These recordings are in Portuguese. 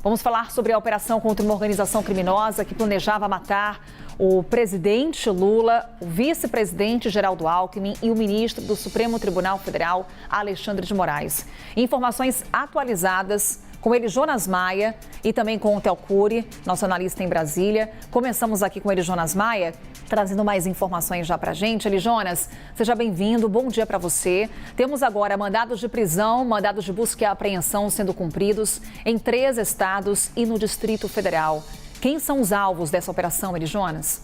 Vamos falar sobre a operação contra uma organização criminosa que planejava matar o presidente Lula, o vice-presidente Geraldo Alckmin e o ministro do Supremo Tribunal Federal, Alexandre de Moraes. Informações atualizadas com ele, Jonas Maia, e também com o Theo Cury, nosso analista em Brasília. Começamos aqui com ele, Jonas Maia, trazendo mais informações já pra gente. Ele, Jonas, seja bem-vindo, bom dia para você. Temos agora mandados de prisão, mandados de busca e apreensão sendo cumpridos em 3 estados e no Distrito Federal. Quem são os alvos dessa operação, Eli Jonas?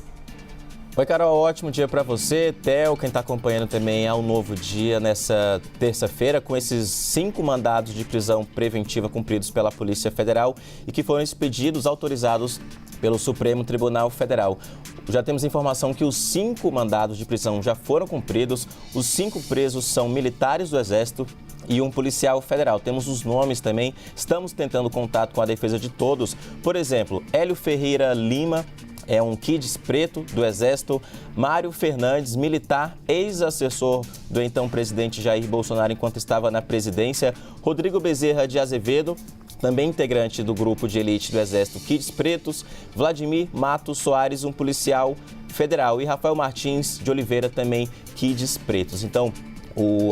Oi, Carol, ótimo dia para você. Theo, quem está acompanhando também é um novo dia nessa terça-feira, com esses 5 mandados de prisão preventiva cumpridos pela Polícia Federal e que foram expedidos, autorizados pelo Supremo Tribunal Federal. Já temos informação que os 5 mandados de prisão já foram cumpridos, os 5 presos são militares do Exército e um policial federal. Temos os nomes também, estamos tentando contato com a defesa de todos. Por exemplo, Hélio Ferreira Lima, é um Kids preto do Exército. Mário Fernandes, militar, ex-assessor do então presidente Jair Bolsonaro enquanto estava na presidência. Rodrigo Bezerra de Azevedo, também integrante do grupo de elite do Exército Kids Pretos. Vladimir Matos Soares, um policial federal. E Rafael Martins de Oliveira, também Kids Pretos. Então,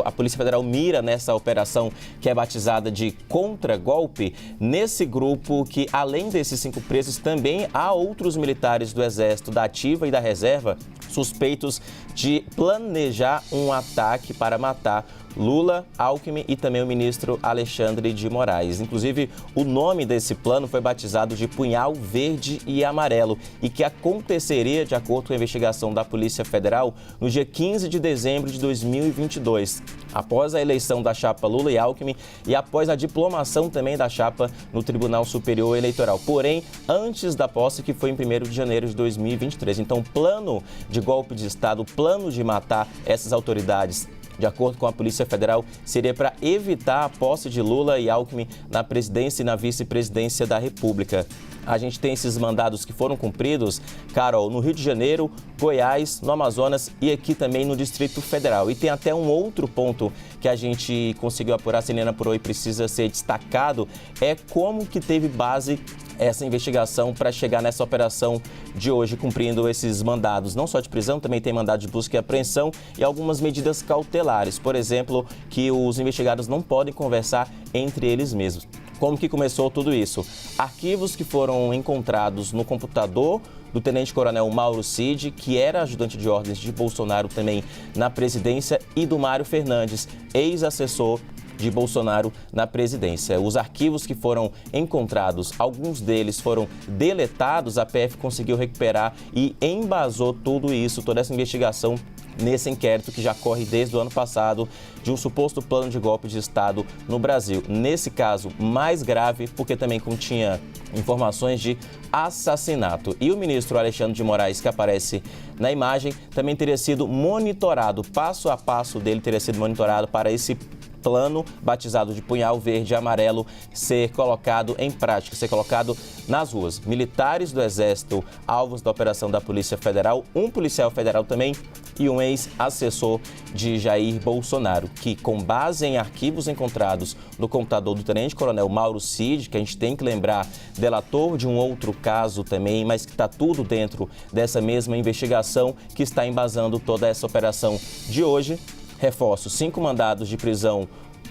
a Polícia Federal mira nessa operação que é batizada de contragolpe, nesse grupo que, além desses 5 presos, também há outros militares do Exército, da Ativa e da Reserva, suspeitos de planejar um ataque para matar Lula, Alckmin e também o ministro Alexandre de Moraes. Inclusive, o nome desse plano foi batizado de Punhal Verde e Amarelo e que aconteceria, de acordo com a investigação da Polícia Federal, no dia 15 de dezembro de 2022, após a eleição da chapa Lula e Alckmin e após a diplomação também da chapa no Tribunal Superior Eleitoral. Porém, antes da posse, que foi em 1º de janeiro de 2023. Então, plano de golpe de Estado, plano de matar essas autoridades, de acordo com a Polícia Federal, seria para evitar a posse de Lula e Alckmin na presidência e na vice-presidência da República. A gente tem esses mandados que foram cumpridos, Carol, no Rio de Janeiro, Goiás, no Amazonas e aqui também no Distrito Federal. E tem até um outro ponto que a gente conseguiu apurar, se Helena apurou e precisa ser destacado, é como que teve base essa investigação para chegar nessa operação de hoje, cumprindo esses mandados, não só de prisão, também tem mandado de busca e apreensão e algumas medidas cautelares. Por exemplo, que os investigados não podem conversar entre eles mesmos. Como que começou tudo isso? Arquivos que foram encontrados no computador do tenente-coronel Mauro Cid, que era ajudante de ordens de Bolsonaro também na presidência, e do Mário Fernandes, ex-assessor de Bolsonaro na presidência. Os arquivos que foram encontrados, alguns deles foram deletados, a PF conseguiu recuperar e embasou tudo isso, toda essa investigação nesse inquérito que já corre desde o ano passado de um suposto plano de golpe de Estado no Brasil. Nesse caso, mais grave, porque também continha informações de assassinato. E o ministro Alexandre de Moraes, que aparece na imagem, também teria sido monitorado, passo a passo dele teria sido monitorado para esse plano batizado de Punhal Verde e Amarelo ser colocado em prática, ser colocado nas ruas. Militares do Exército, alvos da operação da Polícia Federal, um policial federal também e um ex-assessor de Jair Bolsonaro, que, com base em arquivos encontrados no computador do tenente-coronel Mauro Cid, que a gente tem que lembrar, delator de um outro caso também, mas que está tudo dentro dessa mesma investigação que está embasando toda essa operação de hoje. Reforço, 5 mandados de prisão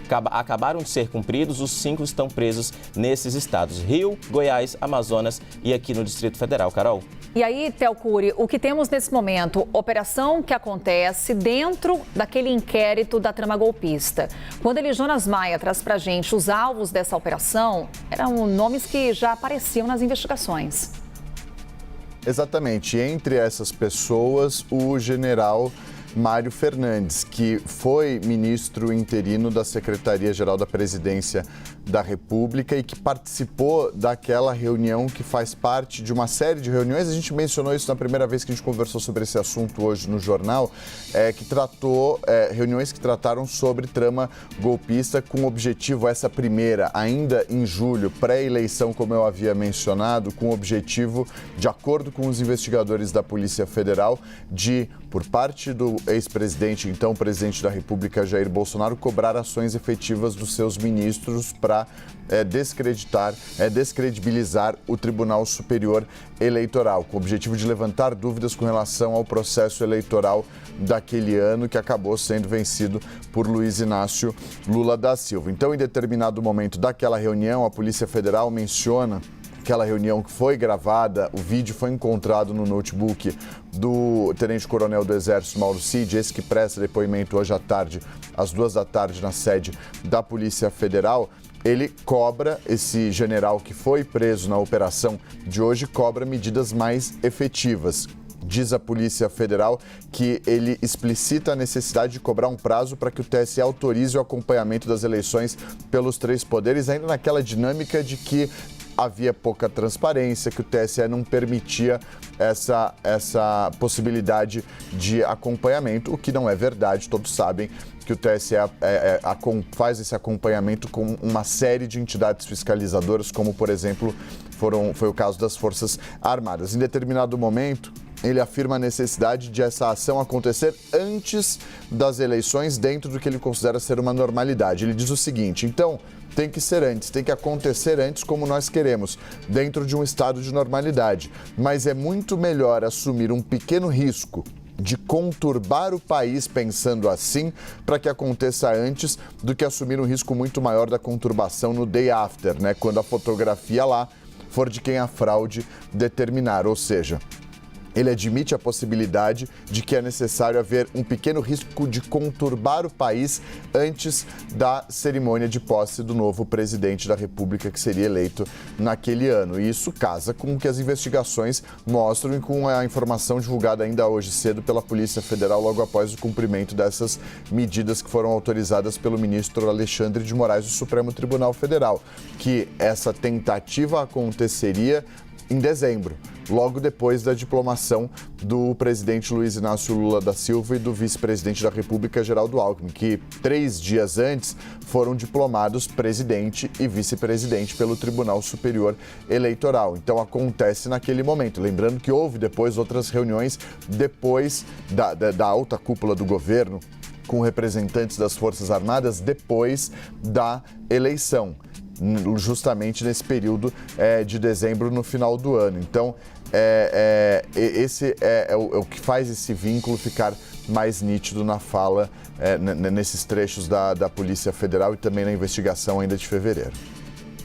acabaram de ser cumpridos, os 5 estão presos nesses estados: Rio, Goiás, Amazonas e aqui no Distrito Federal. Carol? E aí, Theo Cury, o que temos nesse momento? Operação que acontece dentro daquele inquérito da trama golpista. Quando ele, Jonas Maia, traz pra gente os alvos dessa operação, eram nomes que já apareciam nas investigações. Exatamente. Entre essas pessoas, o general Mário Fernandes, que foi ministro interino da Secretaria-Geral da Presidência da República e que participou daquela reunião que faz parte de uma série de reuniões. A gente mencionou isso na primeira vez que a gente conversou sobre esse assunto hoje no jornal, que tratou reuniões que trataram sobre trama golpista com objetivo, essa primeira, ainda em julho, pré-eleição, como eu havia mencionado, com o objetivo, de acordo com os investigadores da Polícia Federal, de, por parte do ex-presidente, então presidente da República, Jair Bolsonaro, cobrar ações efetivas dos seus ministros para descredibilizar o Tribunal Superior Eleitoral, com o objetivo de levantar dúvidas com relação ao processo eleitoral daquele ano que acabou sendo vencido por Luiz Inácio Lula da Silva. Então, em determinado momento daquela reunião, a Polícia Federal menciona aquela reunião que foi gravada, o vídeo foi encontrado no notebook do tenente-coronel do Exército, Mauro Cid, esse que presta depoimento hoje à tarde, às 14h, na sede da Polícia Federal. Ele cobra, esse general que foi preso na operação de hoje, cobra medidas mais efetivas. Diz a Polícia Federal que ele explicita a necessidade de cobrar um prazo para que o TSE autorize o acompanhamento das eleições pelos 3 poderes, ainda naquela dinâmica de que havia pouca transparência, que o TSE não permitia essa possibilidade de acompanhamento, o que não é verdade. Todos sabem que o TSE faz esse acompanhamento com uma série de entidades fiscalizadoras, como, por exemplo, foi o caso das Forças Armadas. Em determinado momento, ele afirma a necessidade de essa ação acontecer antes das eleições, dentro do que ele considera ser uma normalidade. Ele diz o seguinte: então, tem que ser antes, tem que acontecer antes como nós queremos, dentro de um estado de normalidade. Mas é muito melhor assumir um pequeno risco de conturbar o país pensando assim, para que aconteça antes, do que assumir um risco muito maior da conturbação no day after, né? Quando a fotografia lá for de quem a fraude determinar, ou seja, ele admite a possibilidade de que é necessário haver um pequeno risco de conturbar o país antes da cerimônia de posse do novo presidente da República, que seria eleito naquele ano. E isso casa com o que as investigações mostram e com a informação divulgada ainda hoje cedo pela Polícia Federal, logo após o cumprimento dessas medidas que foram autorizadas pelo ministro Alexandre de Moraes do Supremo Tribunal Federal, que essa tentativa aconteceria em dezembro, logo depois da diplomação do presidente Luiz Inácio Lula da Silva e do vice-presidente da República, Geraldo Alckmin, que 3 dias antes foram diplomados presidente e vice-presidente pelo Tribunal Superior Eleitoral. Então acontece naquele momento. Lembrando que houve depois outras reuniões depois da alta cúpula do governo com representantes das Forças Armadas depois da eleição, justamente nesse período de dezembro, no final do ano. Então, esse é o que faz esse vínculo ficar mais nítido na fala, nesses trechos da Polícia Federal e também na investigação ainda de fevereiro.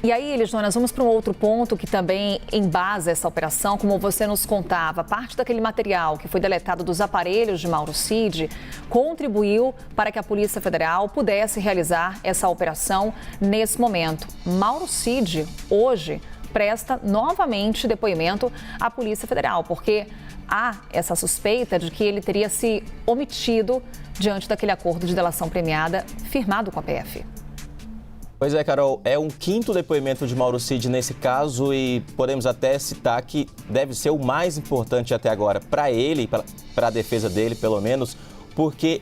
E aí, Elis, nós vamos para um outro ponto que também embasa essa operação, como você nos contava. Parte daquele material que foi deletado dos aparelhos de Mauro Cid contribuiu para que a Polícia Federal pudesse realizar essa operação nesse momento. Mauro Cid, hoje, presta novamente depoimento à Polícia Federal, porque há essa suspeita de que ele teria se omitido diante daquele acordo de delação premiada firmado com a PF. Pois é, Carol, é um 5º depoimento de Mauro Cid nesse caso e podemos até citar que deve ser o mais importante até agora para ele, para a defesa dele, pelo menos, porque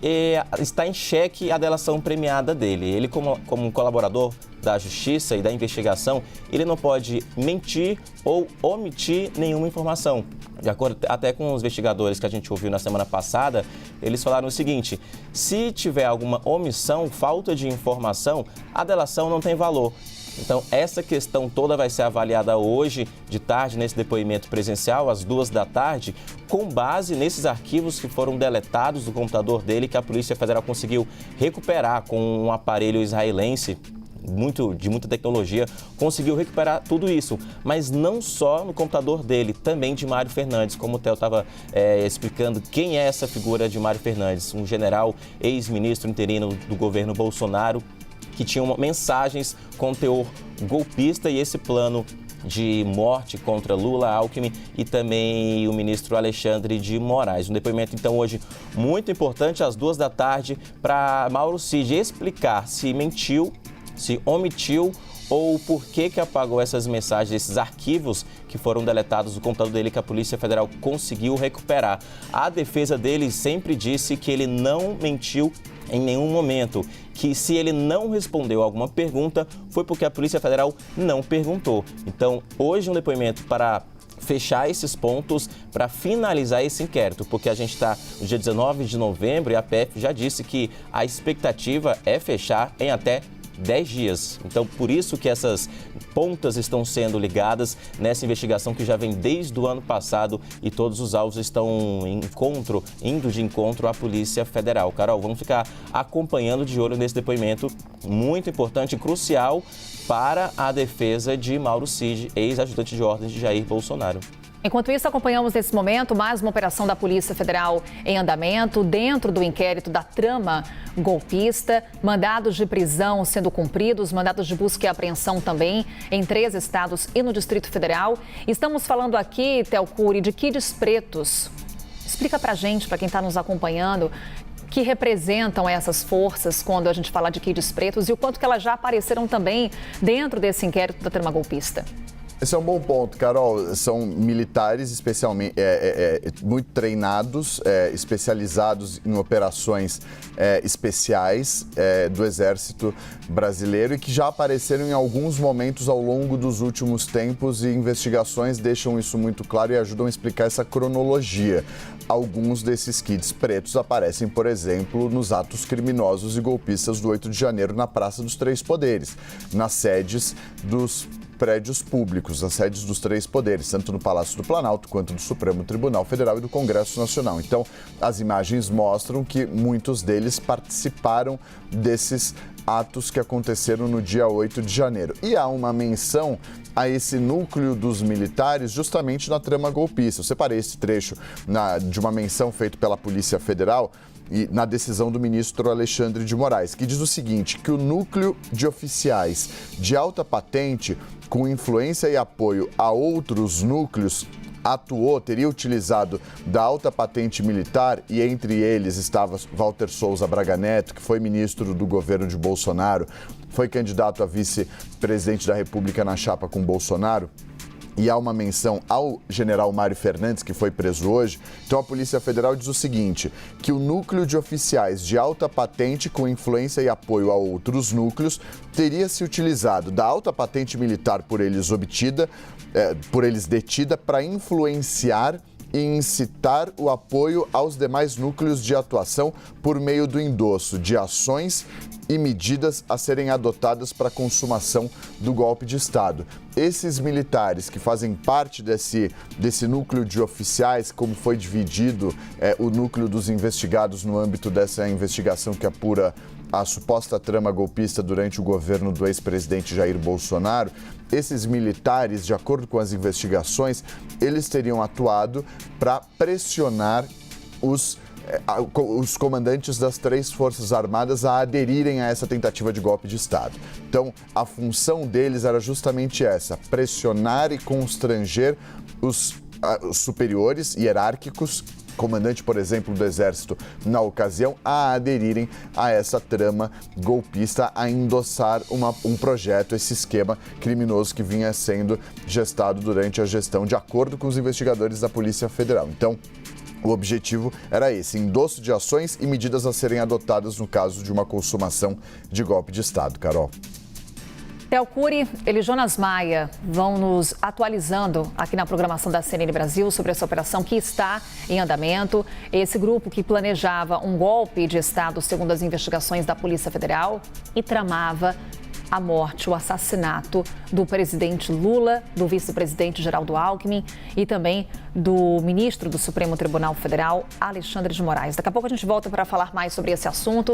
está em xeque a delação premiada dele. Ele, como colaborador da Justiça e da investigação, ele não pode mentir ou omitir nenhuma informação. De acordo até com os investigadores que a gente ouviu na semana passada, eles falaram o seguinte: se tiver alguma omissão, falta de informação, a delação não tem valor. Então, essa questão toda vai ser avaliada hoje de tarde, nesse depoimento presencial, às 2h, com base nesses arquivos que foram deletados do computador dele, que a Polícia Federal conseguiu recuperar com um aparelho israelense de muita tecnologia, conseguiu recuperar tudo isso, mas não só no computador dele, também de Mário Fernandes, como o Theo estava explicando quem é essa figura de Mário Fernandes, um general, ex-ministro interino do governo Bolsonaro, que tinha mensagens com teor golpista e esse plano de morte contra Lula, Alckmin e também o ministro Alexandre de Moraes. Um depoimento, então, hoje muito importante, às 2h, para Mauro Cid explicar se mentiu, se omitiu ou por que apagou essas mensagens, esses arquivos que foram deletados do computador dele, que a Polícia Federal conseguiu recuperar. A defesa dele sempre disse que ele não mentiu em nenhum momento, que se ele não respondeu alguma pergunta, foi porque a Polícia Federal não perguntou. Então, hoje um depoimento para fechar esses pontos para finalizar esse inquérito, porque a gente está no dia 19 de novembro e a PF já disse que a expectativa é fechar em até 10 dias. Então, por isso que essas pontas estão sendo ligadas nessa investigação que já vem desde o ano passado e todos os alvos estão indo de encontro à Polícia Federal. Carol, vamos ficar acompanhando de olho nesse depoimento muito importante e crucial para a defesa de Mauro Cid, ex-ajudante de ordens de Jair Bolsonaro. Enquanto isso, acompanhamos nesse momento mais uma operação da Polícia Federal em andamento dentro do inquérito da trama golpista, mandados de prisão sendo cumpridos, mandados de busca e apreensão também em 3 estados e no Distrito Federal. Estamos falando aqui, Théo Cury, de Kids Pretos. Explica pra gente, para quem está nos acompanhando, que representam essas forças quando a gente fala de Kids Pretos e o quanto que elas já apareceram também dentro desse inquérito da trama golpista. Esse é um bom ponto, Carol. São militares especialmente muito treinados, especializados em operações especiais do Exército Brasileiro e que já apareceram em alguns momentos ao longo dos últimos tempos, e investigações deixam isso muito claro e ajudam a explicar essa cronologia. Alguns desses kids pretos aparecem, por exemplo, nos atos criminosos e golpistas do 8 de janeiro na Praça dos Três Poderes, nas sedes dos prédios públicos, as sedes dos 3 poderes, tanto no Palácio do Planalto quanto do Supremo Tribunal Federal e do Congresso Nacional. Então, as imagens mostram que muitos deles participaram desses atos que aconteceram no dia 8 de janeiro. E há uma menção a esse núcleo dos militares justamente na trama golpista. Eu separei esse trecho de uma menção feita pela Polícia Federal e na decisão do ministro Alexandre de Moraes, que diz o seguinte, que o núcleo de oficiais de alta patente com influência e apoio a outros núcleos teria utilizado da alta patente militar, e entre eles estava Walter Souza Braga Neto, que foi ministro do governo de Bolsonaro, foi candidato a vice-presidente da República na chapa com Bolsonaro. E há uma menção ao general Mário Fernandes, que foi preso hoje. Então, a Polícia Federal diz o seguinte, que o núcleo de oficiais de alta patente com influência e apoio a outros núcleos teria se utilizado da alta patente militar por eles detida para influenciar e incitar o apoio aos demais núcleos de atuação por meio do endosso de ações e medidas a serem adotadas para a consumação do golpe de Estado. Esses militares que fazem parte desse núcleo de oficiais, como foi dividido o núcleo dos investigados no âmbito dessa investigação que apura a suposta trama golpista durante o governo do ex-presidente Jair Bolsonaro, esses militares, de acordo com as investigações, eles teriam atuado para pressionar os comandantes das 3 Forças Armadas a aderirem a essa tentativa de golpe de Estado. Então, a função deles era justamente essa, pressionar e constranger os superiores hierárquicos, comandante, por exemplo, do Exército, na ocasião, a aderirem a essa trama golpista, a endossar um projeto, esse esquema criminoso que vinha sendo gestado durante a gestão, de acordo com os investigadores da Polícia Federal. Então, o objetivo era esse, endosso de ações e medidas a serem adotadas no caso de uma consumação de golpe de Estado. Carol. Théo Cury, ele e Jonas Maia vão nos atualizando aqui na programação da CNN Brasil sobre essa operação que está em andamento. Esse grupo que planejava um golpe de Estado, segundo as investigações da Polícia Federal, e tramava a morte, o assassinato do presidente Lula, do vice-presidente Geraldo Alckmin e também do ministro do Supremo Tribunal Federal, Alexandre de Moraes. Daqui a pouco a gente volta para falar mais sobre esse assunto.